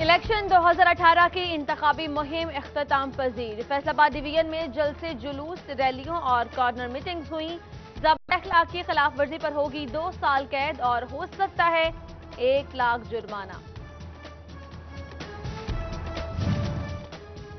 Election 2018 की इंतखाबी मुहिम इख्तिताम पजीर। Faisalabad division में जलसे, जुलूस, रैलियों और कॉर्नर मीटिंग्स हुई। ज़ाब्ता अखलाक की खिलाफ वर्जी पर होगी 2 साल कैद और हो सकता है 1 लाख जुर्माना।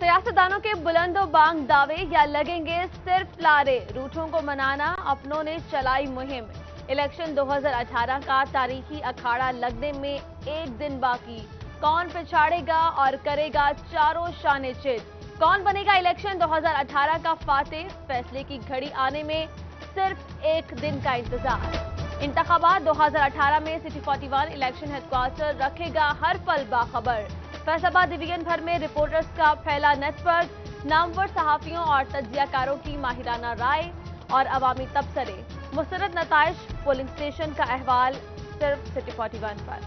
सियासतदानों के बुलंदो बांग दावे या लगेंगे सिर्फ लारे, रूठों को मनाना, अपनों ने चलाई मुहिम। इलेक्शन 2018 का तारीखी अखाड़ा लगने में 1 दिन बाकी। कौन पिछाड़ेगा और करेगा चारों शाने चित? कौन बनेगा इलेक्शन 2018 का फातेह? फैसले की घड़ी आने में सिर्फ 1 दिन का इंतजार। इंतखाबात 2018 में सिटी 41 इलेक्शन हेडक्वार्टर रखेगा हर पल बाखबर। फैसलाबाद डिवीजन भर में रिपोर्टर्स का फैला नेटवर्क, नामवर सहाफियों और तज्जियाकारों की माहिराना राय और अवामी तबसरे। मुस्तरद नताइज, पोलिंग स्टेशन का अहवाल सिर्फ सिटी 41 पर।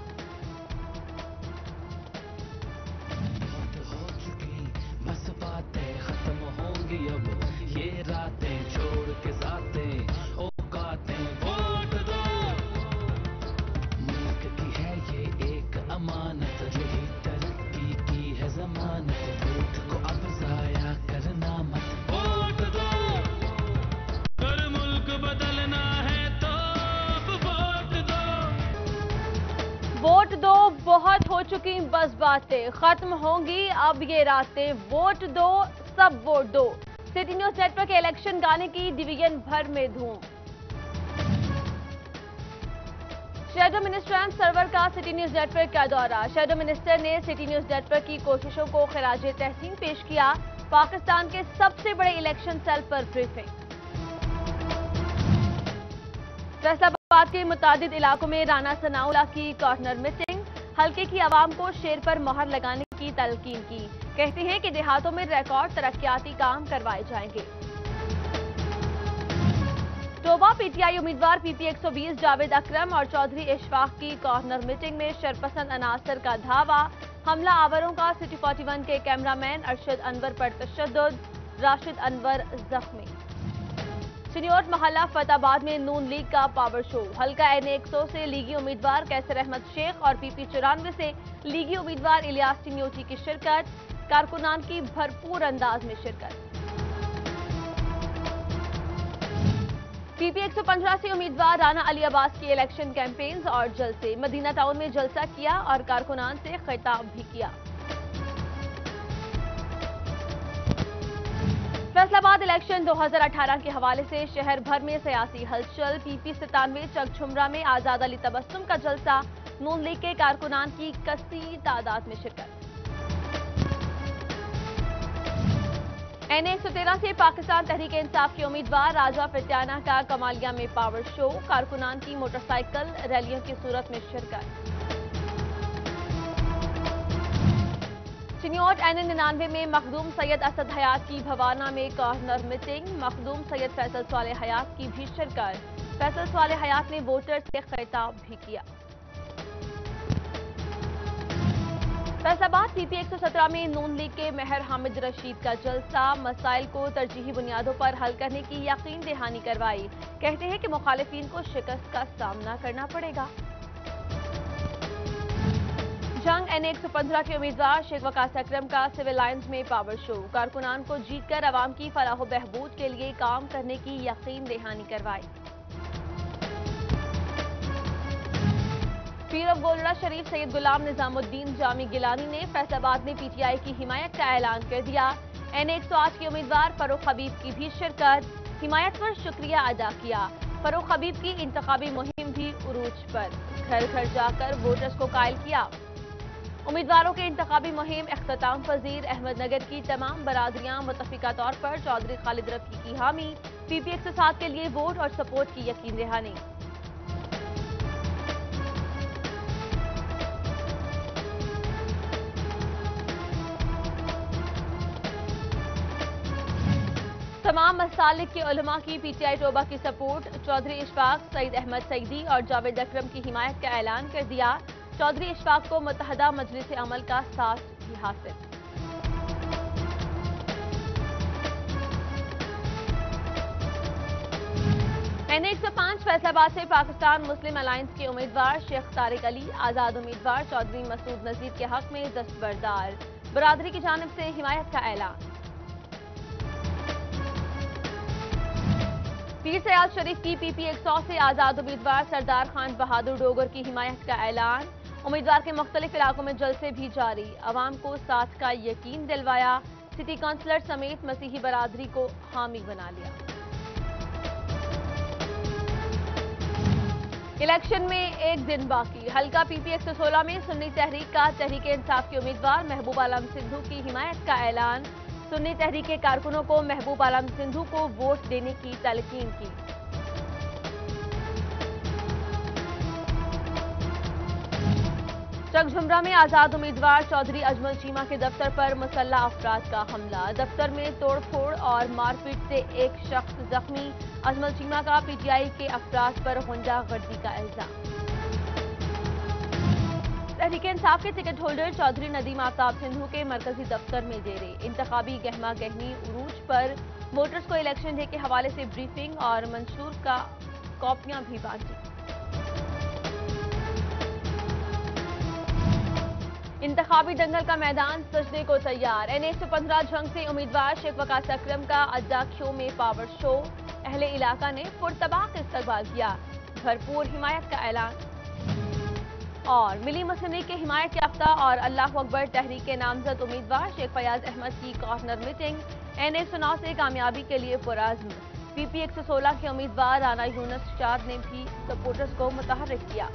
बस बातें खत्म होंगी अब, ये रातें छोड़ के साथें औकातें वोट दो। मुल्क की है ये एक अमानत, यही तरक्की की है जमानत। वोट को अब जाया करना मत, वोट दो। अगर मुल्क बदलना है तो अब वोट दो। वोट दो, बहुत हो चुकी बस बातें, खत्म होंगी अब ये रातें। वोट दो, सब वोट दो। सिटी न्यूज नेटवर्क के इलेक्शन गाने की डिवीजन भर में धूम। शैडो मिनिस्टर सर्वर का सिटी न्यूज नेटवर्क का दौरा। शैडो मिनिस्टर ने सिटी न्यूज नेटवर्क की कोशिशों को खिराजे तहसीन पेश किया। पाकिस्तान के सबसे बड़े इलेक्शन सेल पर ब्रीफिंग। फैसलाबाद के मुतादिद इलाकों में राना सनाउल्लाह की कॉर्नर मीटिंग। हल्के की आवाम को शेर पर मोहर लगाने की तलकीन की। कहते हैं कि देहातों में रिकॉर्ड तरक्याती काम करवाए जाएंगे। टोबा पीटीआई उम्मीदवार पीपी 120 जावेद अकरम और चौधरी इशफाक की कॉर्नर मीटिंग में शरपसंद अनासर का धावा। हमला आवरों का सिटी 41 के कैमरामैन अरशद अनवर पर तशद्दुद, राशिद अनवर जख्मी। सिनियोट मोहल्ला फतेहाबाद में नून लीग का पावर शो। हल्का NA 100 से लीगी उम्मीदवार कैसर अहमद शेख और PP 94 से लीगी उम्मीदवार इलियास टिन्योटी की शिरकत। कारकुनान की भरपूर अंदाज में शिरकत। PP 115 से उम्मीदवार राना अली अब्बास की इलेक्शन कैंपेन्स और जलसे। मदीना टाउन में जलसा किया और कारकुनान से खिताब भी किया। फैसलाबाद इलेक्शन 2018 के हवाले से शहर भर में सियासी हलचल। PP 97 चकझुमरा में आजाद अली तबस्सुम का जलसा। नून लीग के कारकुनान की कसीर तादाद में शिरकत। NA 113 से पाकिस्तान तहरीक इंसाफ के उम्मीदवार राजा फित्याना का कमालिया में पावर शो। कारकुनान की मोटरसाइकिल रैलियों की सूरत में शिरकत। चिन्योट NA 99 में मखदूम सैयद असद हयात की भवाना में कॉर्नर मीटिंग। मखदूम सैयद फैसल स्वाले हयात की भी शिरकत। फैसल स्वाले हयात ने वोटर्स से खिताब भी किया। फैसलाबाद PP 117 में नून लीग के मेहर हामिद रशीद का जलसा। मसाइल को तरजीही बुनियादों पर हल करने की यकीन दहानी करवाई। कहते हैं कि मुखालिफिन को शिकस्त का सामना करना पड़ेगा। जंग NA 115 के उम्मीदवार शेख वकास अकरम का सिविल लाइन्स में पावर शो। कारकुनान को जीतकर अवाम की फलाह बहबूद के लिए काम करने की यकीन दहानी करवाई। पीर ऑफ गोलड़ा शरीफ सैयद गुलाम निजामुद्दीन जामी गिलानी ने फैसलाबाद में PTI की हिमायत का ऐलान कर दिया। NA 108 के उम्मीदवार फरूख हबीब की भी शिरकत। हिमायत पर शुक्रिया अदा किया। फरूख हबीब की इंतखाबी मुहिम भी उरूज पर। घर घर जाकर वोटर्स को कायल किया। उम्मीदवारों के इंतखाबी मुहिम इख्तिताम पजीर। अहमदनगर की तमाम बरादरियां मुतफिका तौर पर चौधरी खालिद रफी की हामी। PP 107 के लिए वोट और सपोर्ट की यकीन दहानी। तमाम मसालिक के उलमा की PTI टोबा की सपोर्ट। चौधरी इशफाक, सईद अहमद सईदी और जावेद अकरम की हिमायत का ऐलान कर दिया। चौधरी इशफाक को मुत्तहदा मजलिस अमल का साथ भी हासिल। NA-105 फैसलाबाद से पाकिस्तान मुस्लिम अलायंस के उम्मीदवार शेख तारिक अली आजाद उम्मीदवार चौधरी मसूद नजीर के हक में दस्तबरदार, बरादरी की जानिब से हिमायत का ऐलान। पीर सयाद शरीफ की PP 100 से आजाद उम्मीदवार सरदार खान बहादुर डोगर की हिमायत का ऐलान। उम्मीदवार के मुख्तलिफ इलाकों में जलसे भी जारी, अवाम को साथ का यकीन दिलवाया, सिटी काउंसलर समेत मसीही बरादरी को हामी बना लिया। इलेक्शन में एक दिन बाकी, हल्का PP 116 में सुन्नी तहरीक का तहरीक इंसाफ के उम्मीदवार महबूब आलम सिंधु की हिमायत का ऐलान। सुन्नी तहरीक के कारकुनों को महबूब आलम सिंधु को वोट देने की तलकीन की। चकझुमरा में आजाद उम्मीदवार चौधरी अजमल चीमा के दफ्तर पर मुसल्लह अफराद का हमला, दफ्तर में तोड़फोड़ और मारपीट से एक शख्स जख्मी। अजमल चीमा का PTI के अफराद पर गुंडागर्दी का इल्जाम। तहरीक इंसाफ के टिकट होल्डर चौधरी नदीम आफ्ताब सिंधु के मरकजी दफ्तर में डेरे, इंतखाबी गहमा गहमी उरूज पर वोटर्स को इलेक्शन डे के हवाले से ब्रीफिंग और मंशूर का कॉपियां भी बांटी। इंतखाबी दंगल का मैदान सजने को तैयार, NA-115 जंग से उम्मीदवार शेख वकास अकरम का अड्डा क्यों में पावर शो, अहले इलाका ने पुरतबाक इस्तकबाल किया, भरपूर हिमायत का ऐलान। और मिली मुस्लिम लीग के हिमायत याफ्ता और अल्लाह अकबर तहरीक के नामजद उम्मीदवार शेख फयाज अहमद की कॉर्नर मीटिंग, NA-109 से कामयाबी के लिए पुरअज़्म। PP 116 के उम्मीदवार राना यूनुस शाद ने भी सपोर्टर्स को मुतहर्रिक किया।